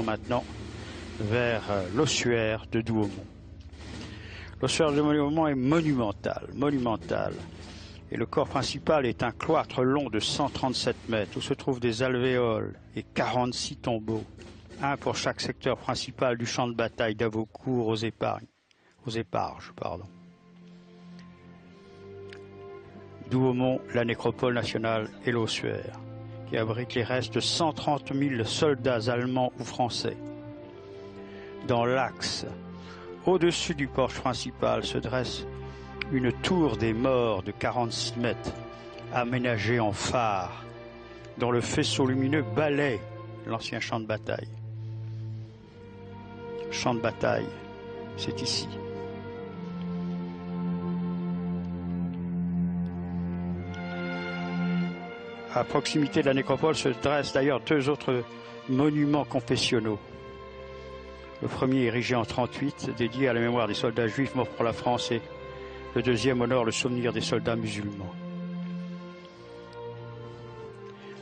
maintenant vers l'ossuaire de Douaumont. L'ossuaire de Douaumont est monumental. Et le corps principal est un cloître long de 137 mètres où se trouvent des alvéoles et 46 tombeaux, un pour chaque secteur principal du champ de bataille d'Avocourt aux Éparges. Douaumont, la nécropole nationale et l'ossuaire, qui abrite les restes de 130 000 soldats allemands ou français. Dans l'axe, au-dessus du porche principal, se dresse une tour des morts de 46 mètres, aménagée en phare, dont le faisceau lumineux balaie l'ancien champ de bataille. Champ de bataille, c'est ici. À proximité de la nécropole se dressent d'ailleurs deux autres monuments confessionnaux. Le premier érigé en 1938, dédié à la mémoire des soldats juifs morts pour la France, et le deuxième honore le souvenir des soldats musulmans.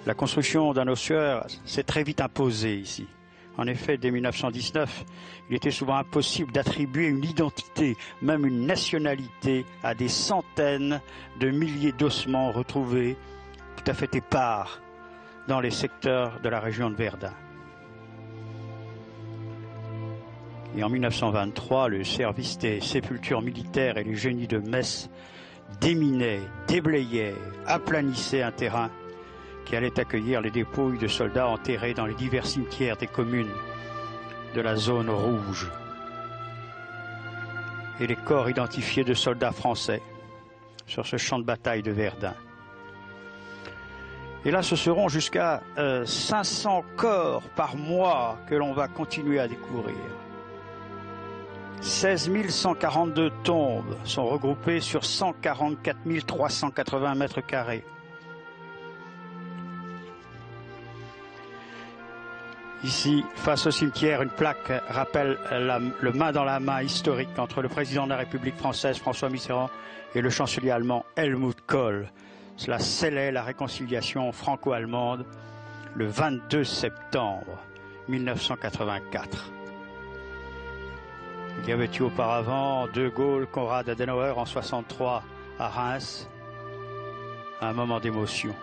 La construction d'un ossuaire s'est très vite imposée ici. En effet, dès 1919, il était souvent impossible d'attribuer une identité, même une nationalité, à des centaines de milliers d'ossements retrouvés tout à fait épars dans les secteurs de la région de Verdun. Et en 1923, le service des sépultures militaires et les génies de Metz déminaient, déblayaient, aplanissaient un terrain qui allait accueillir les dépouilles de soldats enterrés dans les divers cimetières des communes de la zone rouge. Et les corps identifiés de soldats français sur ce champ de bataille de Verdun. Et là, ce seront jusqu'à 500 corps par mois que l'on va continuer à découvrir. 16 142 tombes sont regroupées sur 144 380 mètres carrés. Ici, face au cimetière, une plaque rappelle le main dans la main historique entre le président de la République française, François Mitterrand, et le chancelier allemand Helmut Kohl. Cela scellait la réconciliation franco-allemande le 22 septembre 1984. Il y avait eu auparavant De Gaulle, Konrad Adenauer en 1963 à Reims, un moment d'émotion.